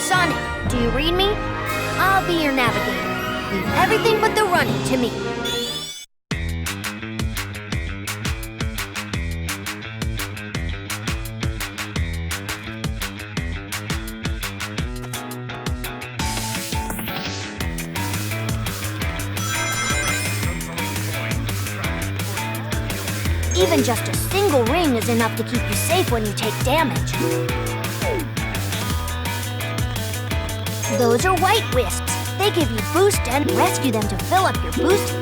Sonic, do you read me? I'll be your navigator. Leave everything but the running to me. Even just a single ring is enough to keep you safe when you take damage. Those are white wisps. They give you boost and rescue them to fill up your boost.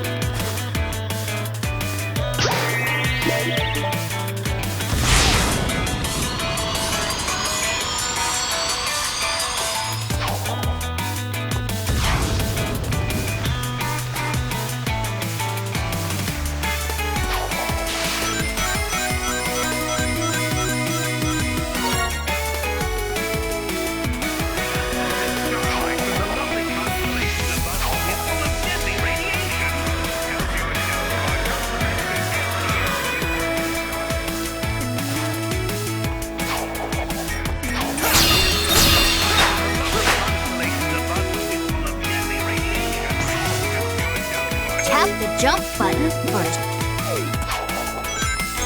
Tap the jump button first.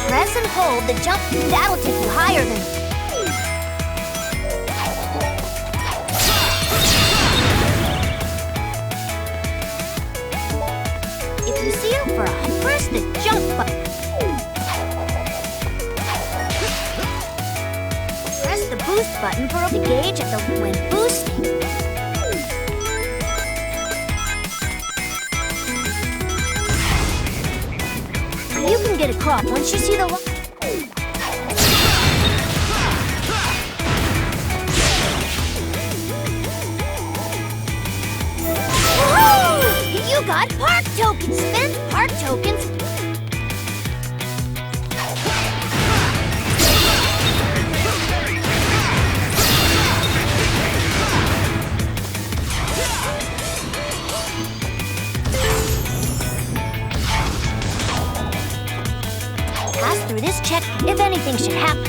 Press and hold the jump. That'll take you higher than... If you see him for a press the jump button. Press the boost button for the gauge at the when boosting. You can get across once you see the light. You got park tokens! Spend park tokens! Pass through this check if anything should happen.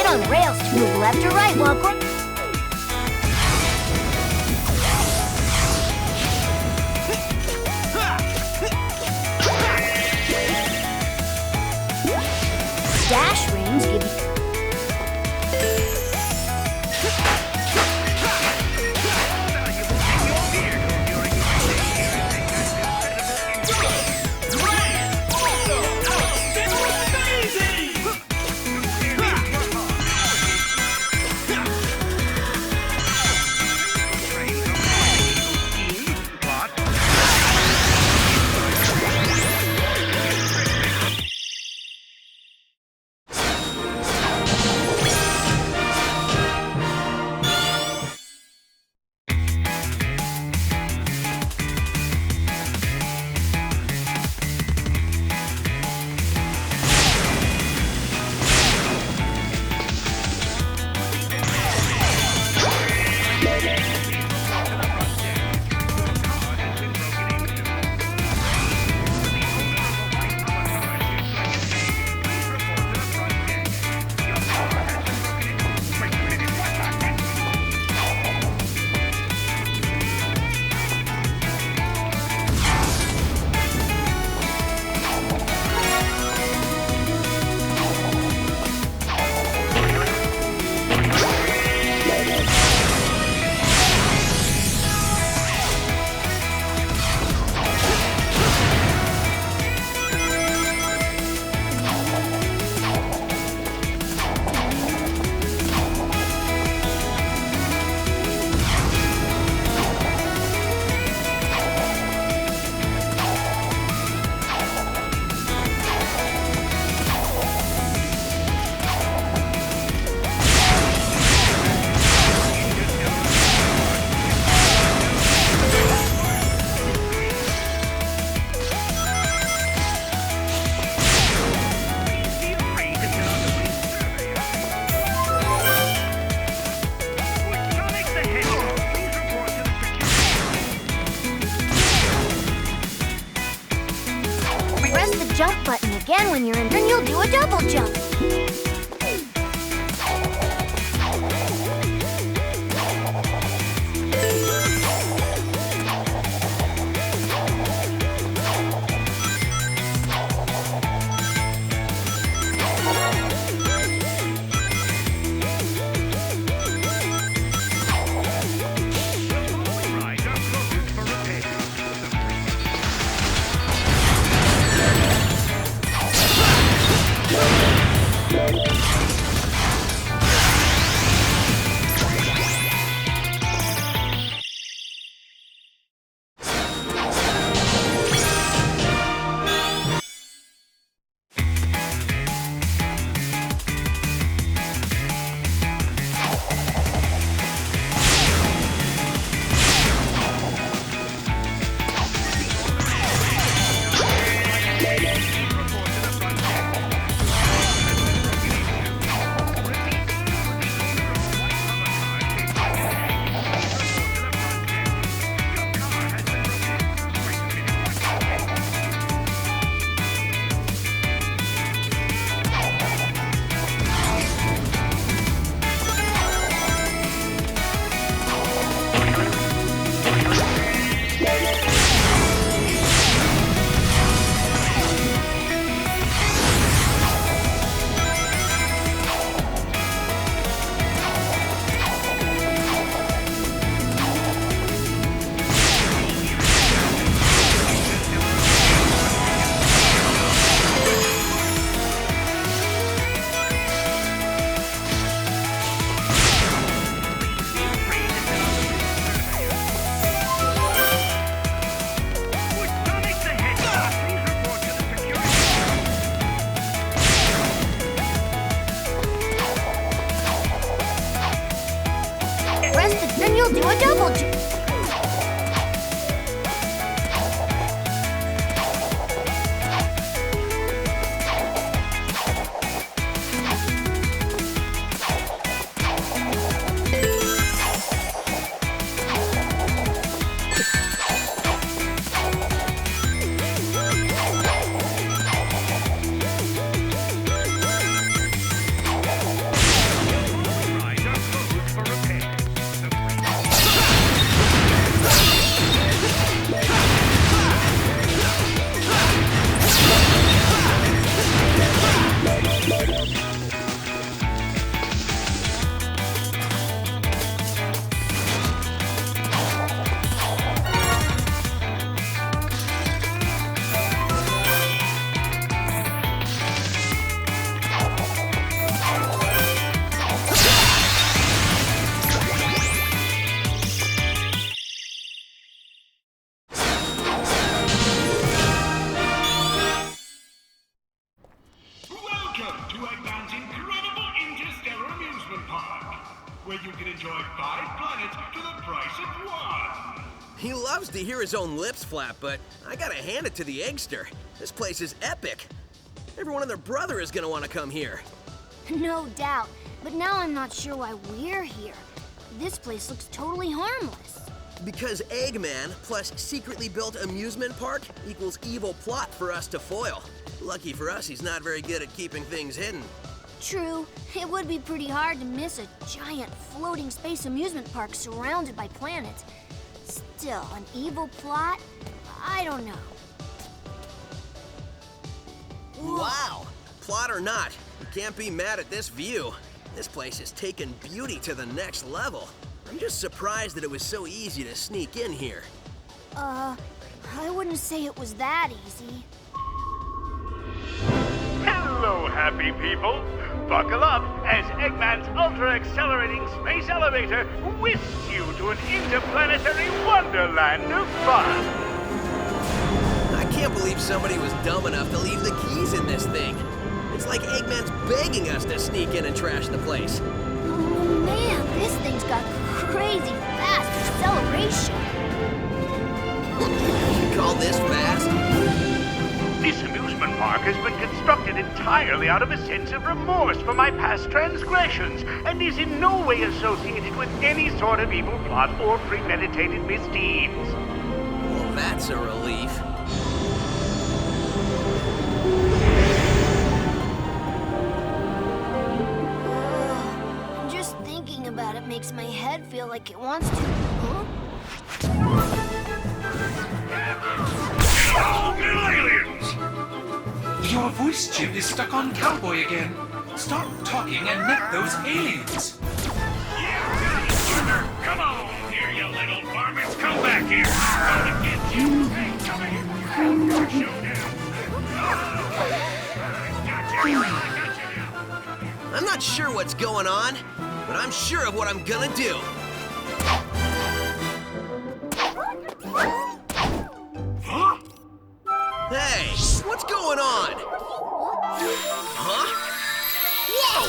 On rails to move left or right while going. Dash rings give you... jump button again when you're in, then you'll do a double jump. Then you'll do a double jump. Welcome to Eggman's incredible Interstellar Amusement Park, where you can enjoy 5 planets for the price of 1. He loves to hear his own lips flap, but I gotta hand it to the Eggster. This place is epic. Everyone and their brother is gonna want to come here. No doubt, but now I'm not sure why we're here. This place looks totally harmless. Because Eggman plus secretly built amusement park equals evil plot for us to foil. Lucky for us, he's not very good at keeping things hidden. True, it would be pretty hard to miss a giant floating space amusement park surrounded by planets. Still, an evil plot? I don't know. Wow! Plot or not, you can't be mad at this view. This place has taken beauty to the next level. I'm just surprised that it was so easy to sneak in here. I wouldn't say it was that easy. Hello, happy people. Buckle up as Eggman's ultra-accelerating space elevator whisks you to an interplanetary wonderland of fun. I can't believe somebody was dumb enough to leave the keys in this thing. It's like Eggman's begging us to sneak in and trash the place. Oh man, this thing's got crazy fast acceleration. You call this fast? This amusement park has been constructed entirely out of a sense of remorse for my past transgressions and is in no way associated with any sort of evil plot or premeditated misdeeds. Well, that's a relief. feel like it wants to. Huh? Little aliens! Your voice chip is stuck on Cowboy again. Stop talking and met those aliens. Come on here, you little varmints. Come back here. Come and get you. Come here. I'm not sure what's going on, but I'm sure of what I'm gonna do. Huh? Hey, what's going on? Huh? Whoa!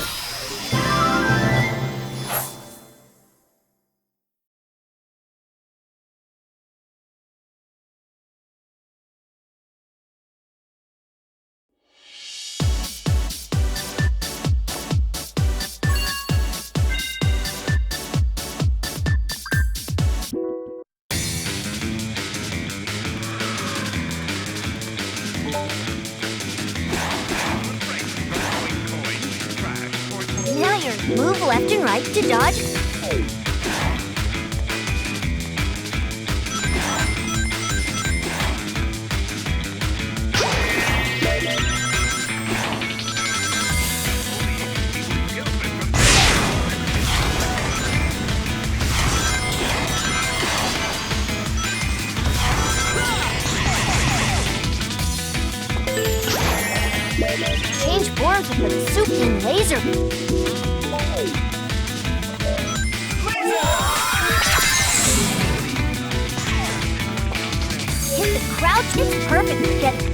Now you're move left and right to dodge. Change forms with the soup and laser. Hit the crouch, it's perfect for getting.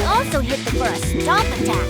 Also hit the for a stomp attack.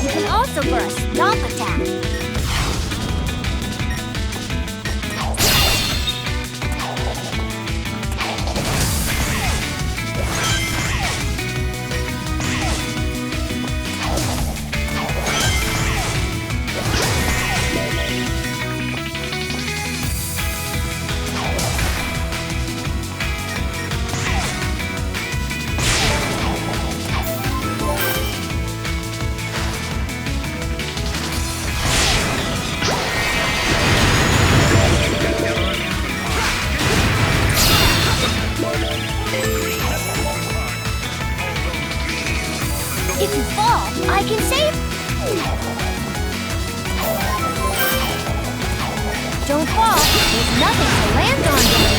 You can also for a stomp attack. If you fall, I can save. Don't fall. There's nothing to land on there.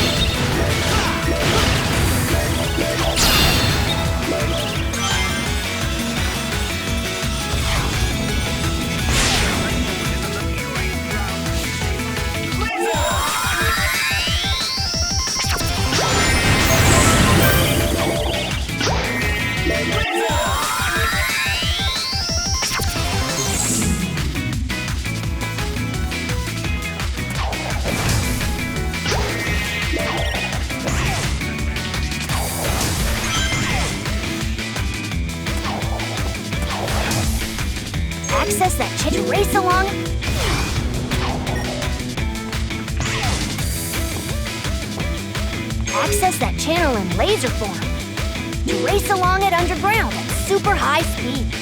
Access that to race along. Access that channel in laser form. To race along it underground at super high speed.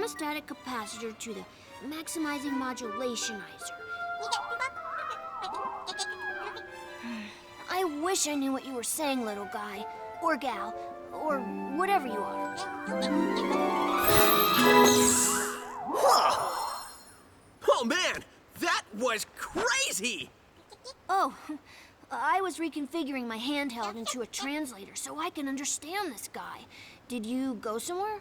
Thermostatic capacitor to the maximizing modulationizer. I wish I knew what you were saying, little guy, or gal, or whatever you are. Oh man, that was crazy! Oh, I was reconfiguring my handheld into a translator so I can understand this guy. Did you go somewhere?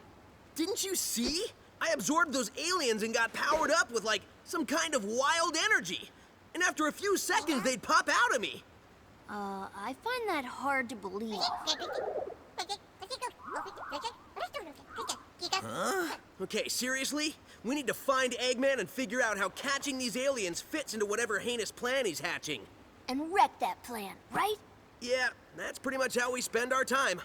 Didn't you see? I absorbed those aliens and got powered up with, like, some kind of wild energy. And after a few seconds, they'd pop out of me. I find that hard to believe. Huh? Okay, seriously? We need to find Eggman and figure out how catching these aliens fits into whatever heinous plan he's hatching. And wreck that plan, right? Yeah, that's pretty much how we spend our time.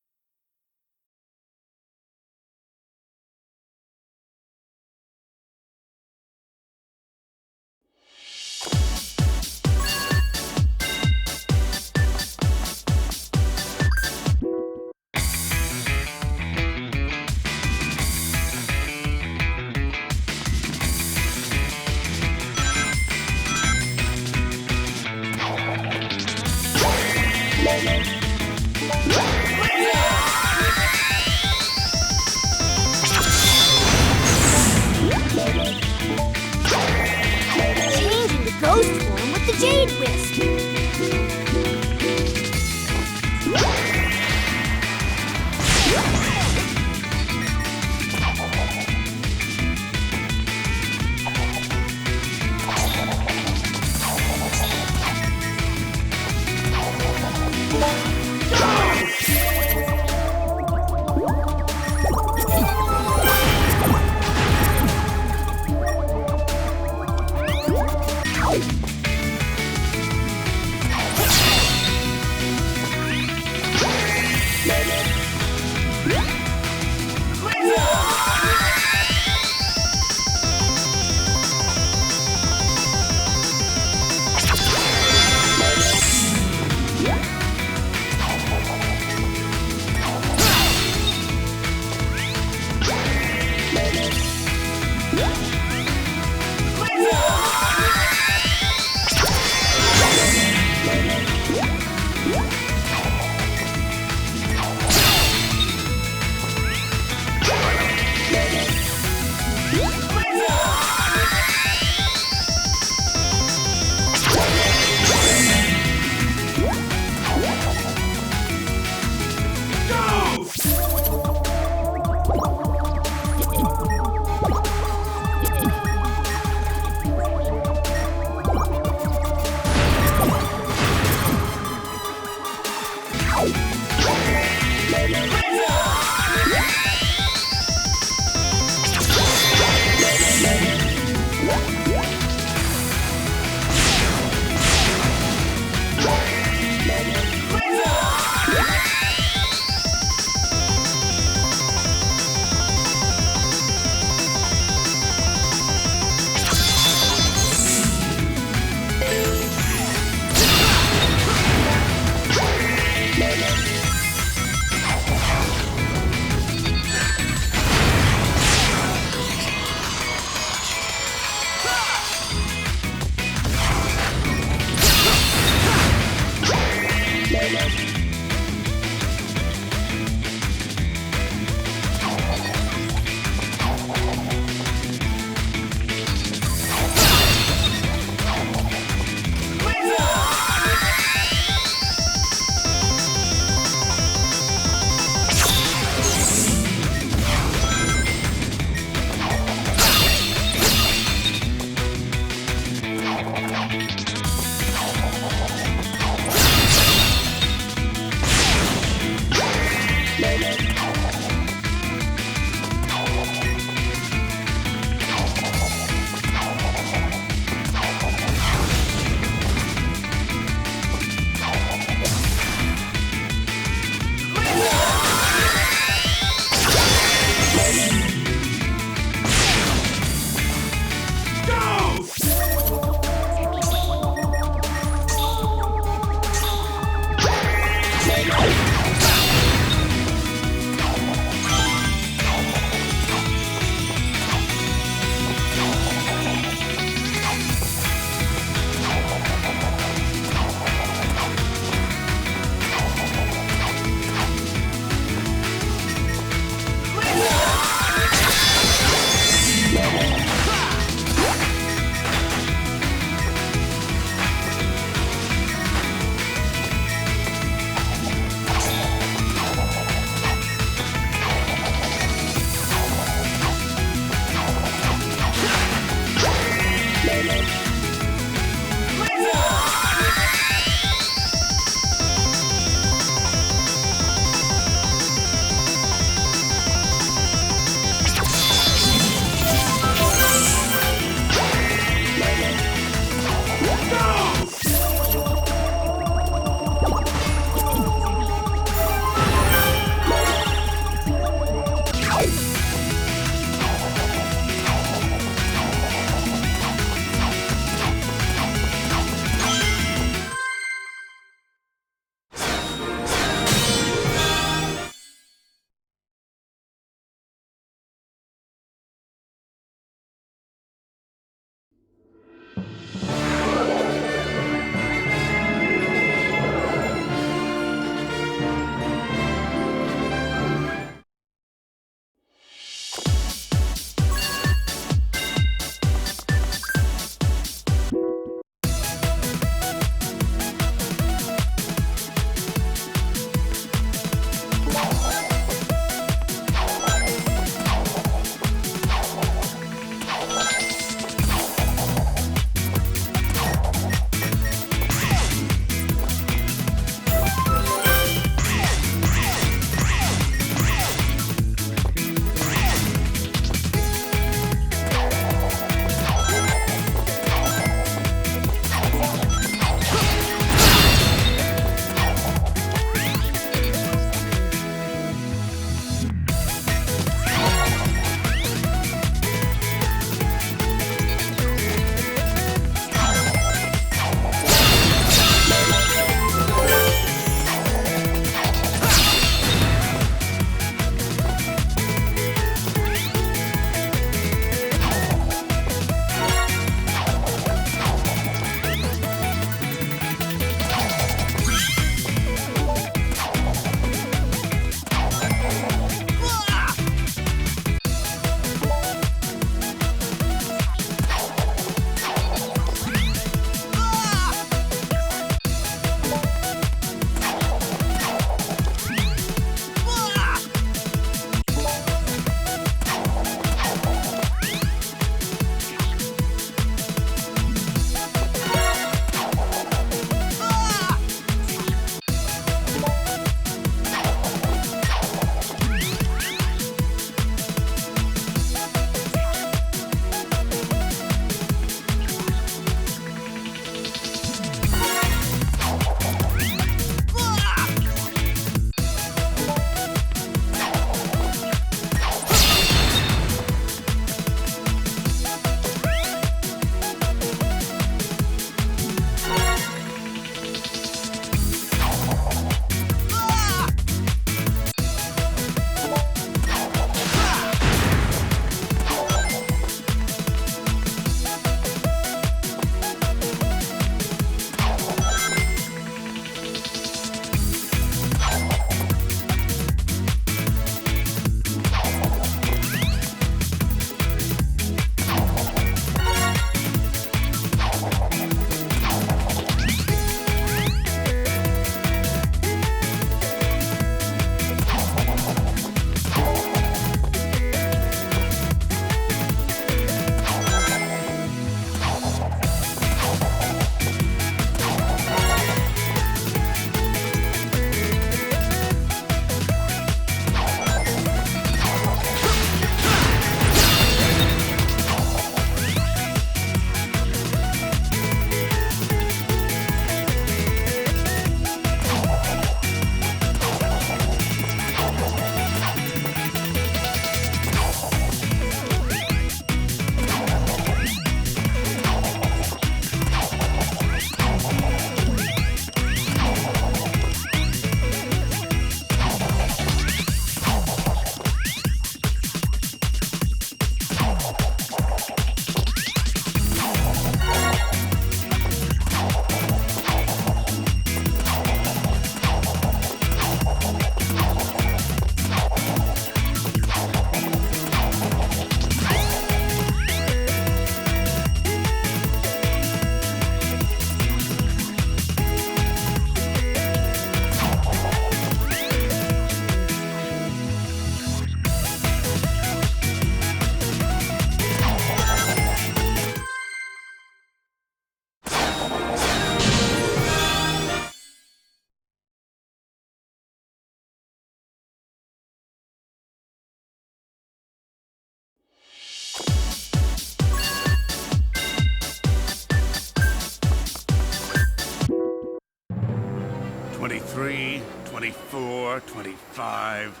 23, 24, 25.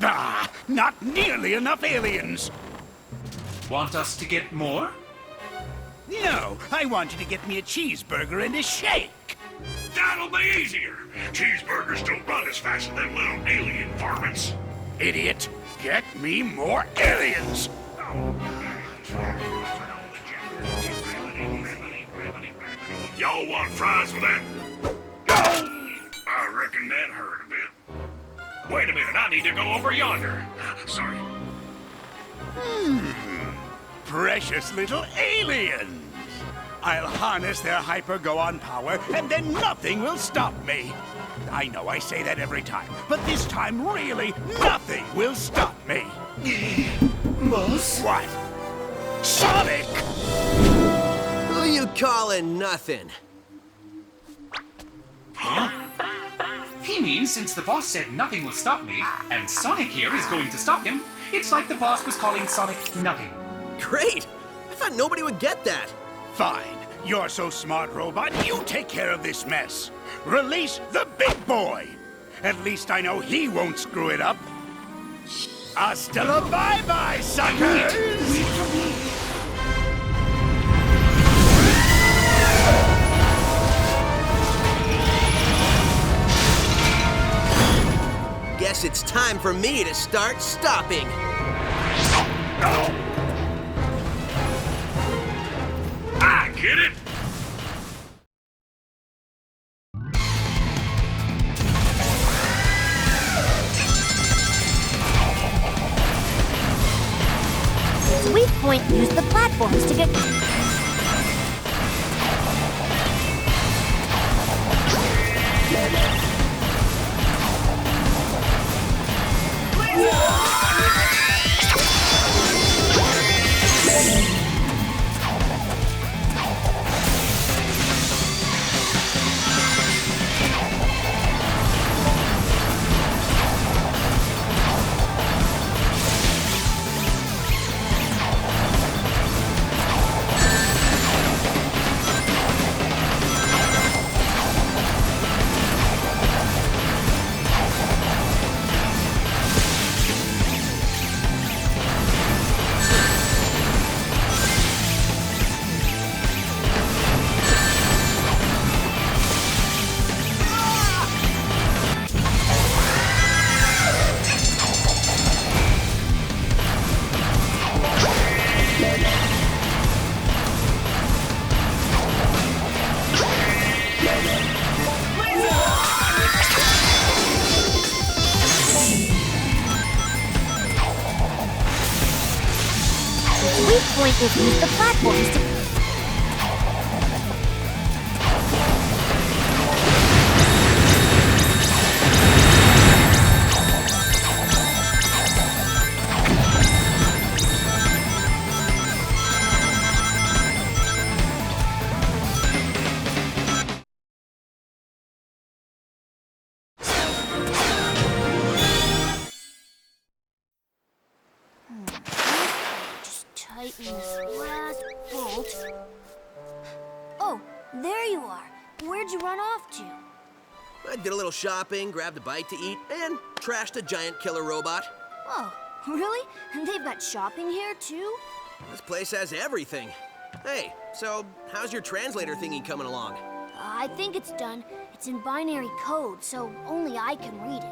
Ah, not nearly enough aliens. Want us to get more? No, I want you to get me a cheeseburger and a shake. That'll be easier. Cheeseburgers don't run as fast as them little alien varmints. Idiot, get me more aliens. Y'all want fries with that? I reckon that hurt a bit. Wait a minute, I need to go over yonder. Sorry. Precious little aliens. I'll harness their hyper-go-on power, and then nothing will stop me. I know I say that every time, but this time, really, nothing will stop me. Boss? What? Sonic! Who you calling nothing? He means since the boss said nothing will stop me, and Sonic here is going to stop him, it's like the boss was calling Sonic nothing. Great! I thought nobody would get that. Fine. You're so smart, robot. You take care of this mess. Release the big boy. At least I know he won't screw it up. Hasta la bye-bye, suckers! Wait for me. Guess it's time for me to start stopping. I get it. Its weak point used the platforms to get... weak point is use the platforms to... Tighten this last bolt. Oh, there you are. Where'd you run off to? I did a little shopping, grabbed a bite to eat, and trashed a giant killer robot. Oh, really? And they've got shopping here, too? This place has everything. Hey, so how's your translator thingy coming along? I think it's done. It's in binary code, so only I can read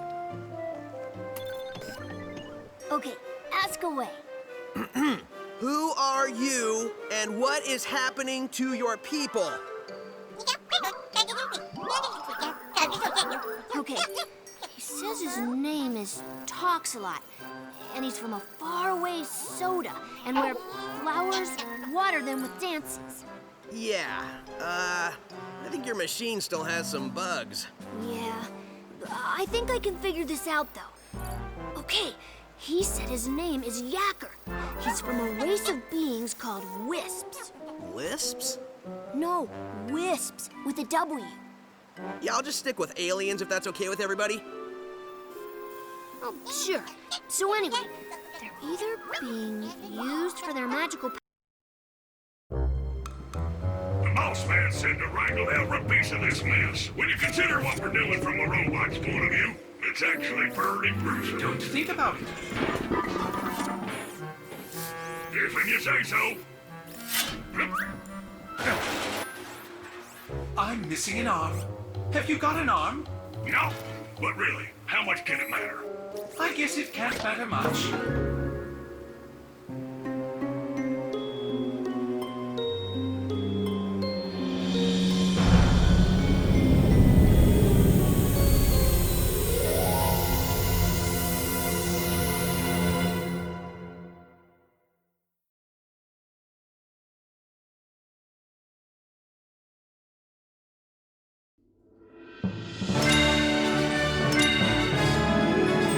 it. Okay, ask away. Who are you, and what is happening to your people? Okay, he says his name is Toxalot, and he's from a faraway soda, and where flowers water them with dances. Yeah, I think your machine still has some bugs. Yeah, I think I can figure this out, though. Okay, he said his name is Yacker. He's from a race of beings called Wisps. Wisps? No, Wisps, with a W. Yeah, I'll just stick with aliens if that's okay with everybody. Oh, sure. So anyway, they're either being used for their magical... The boss man Fraz said to wrangle every piece of this mess. When you consider what we're doing from a robot's point of view, it's actually pretty gruesome. Don't think about it. If you say so. I'm missing an arm. Have you got an arm? No, but really, how much can it matter? I guess it can't matter much.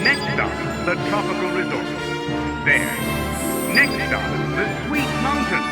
Next stop, the tropical resort. There. Next stop, the Sweet Mountain.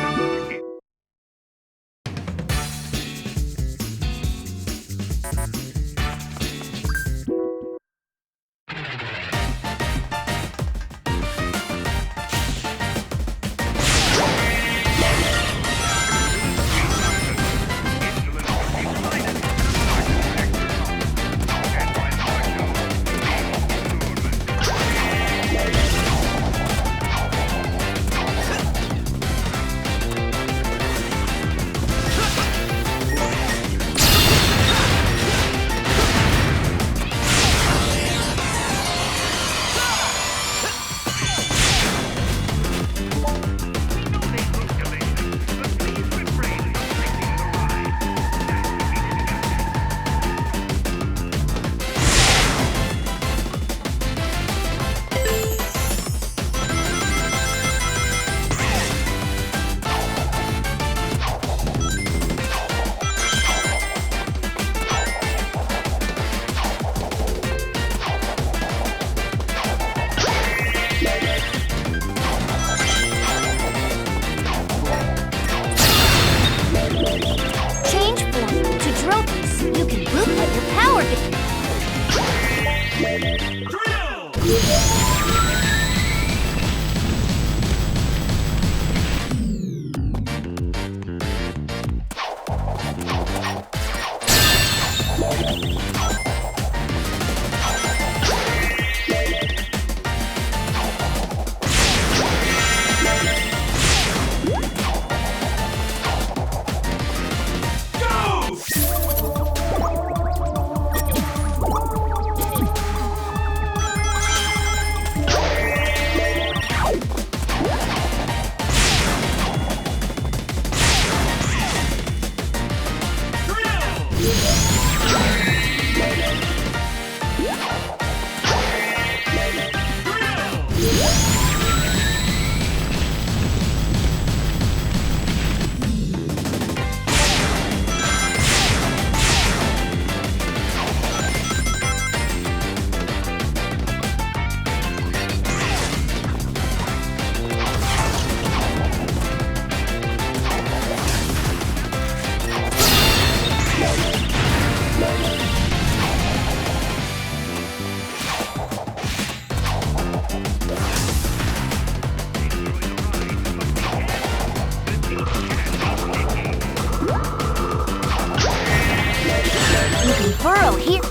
Change form to drill piece. You can bootleg your power gauge. You can burrow here.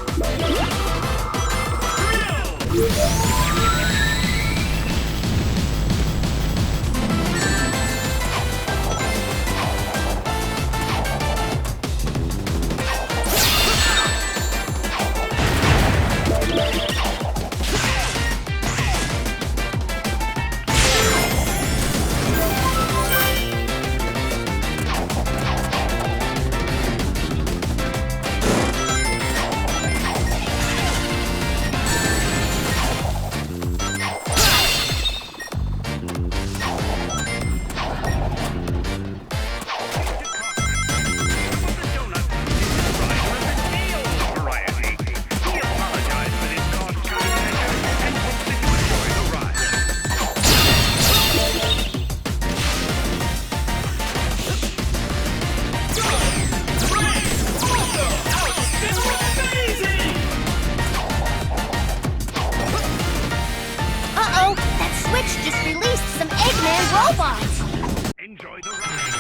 Enjoy the ride.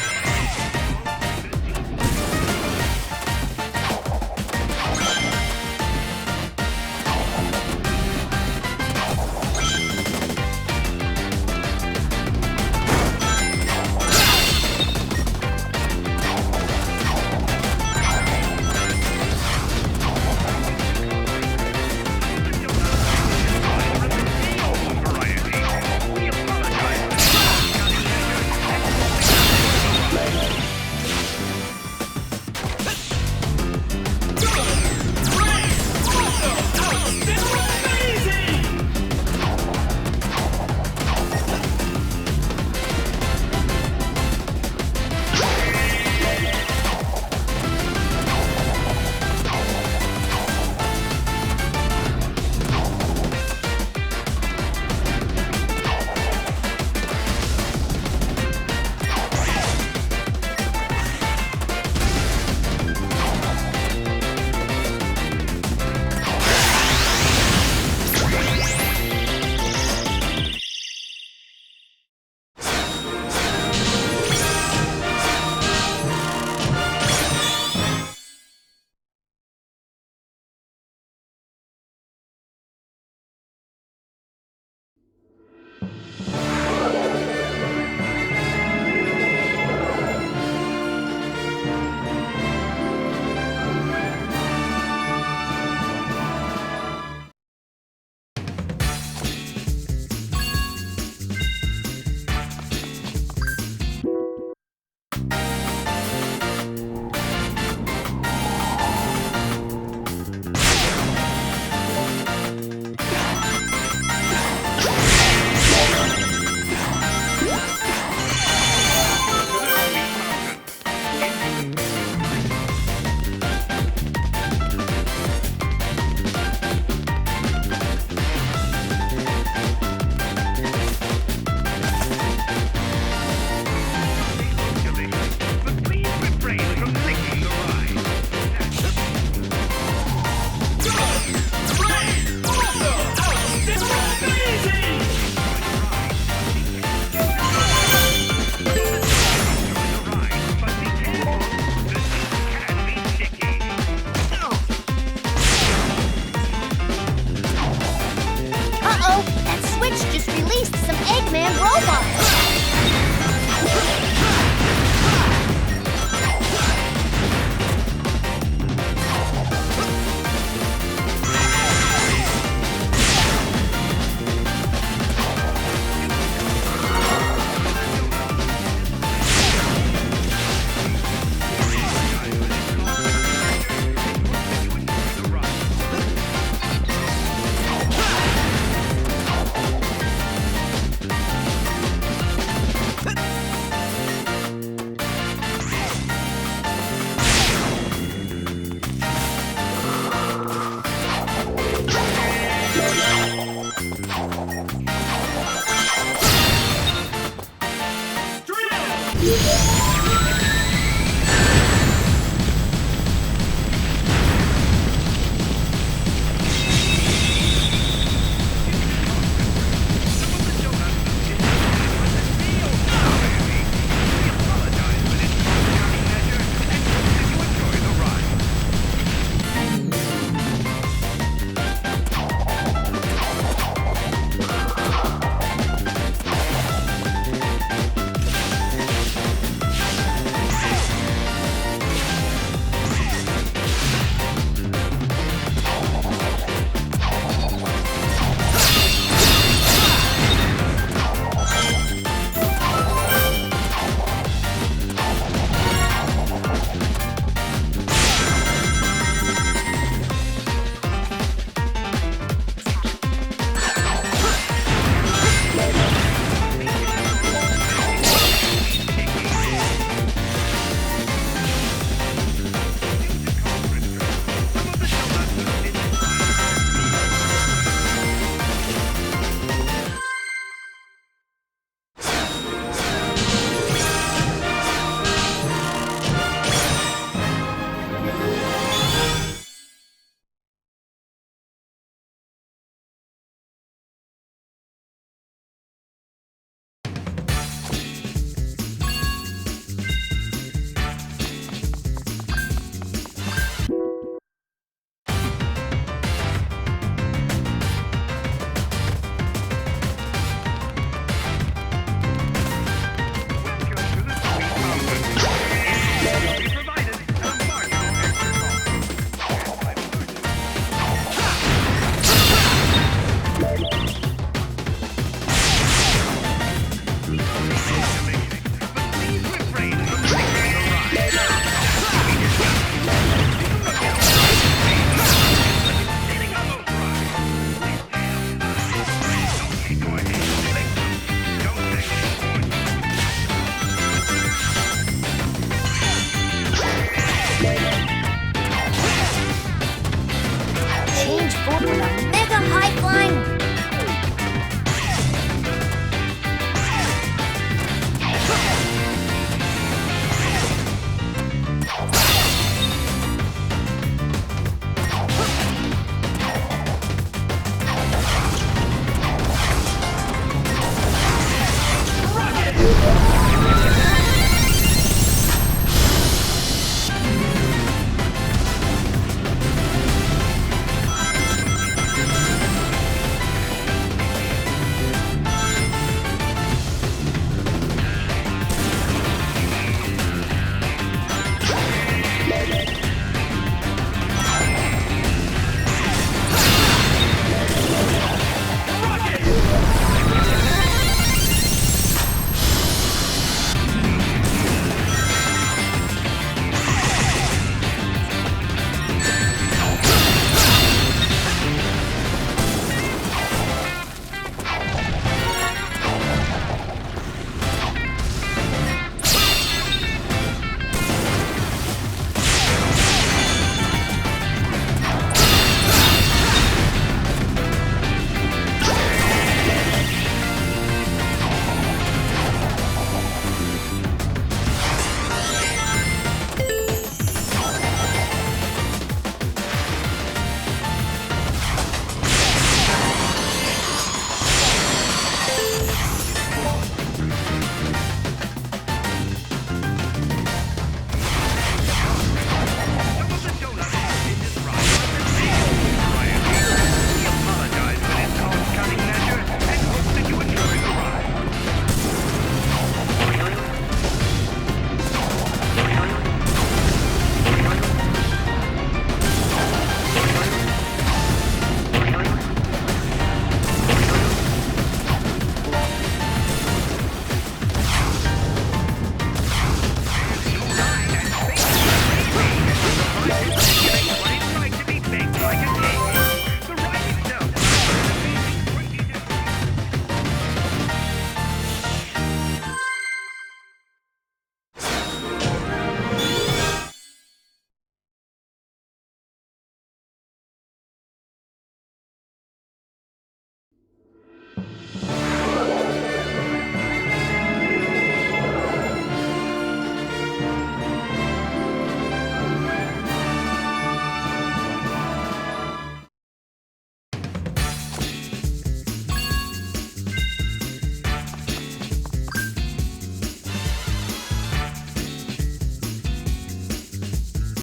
Bye.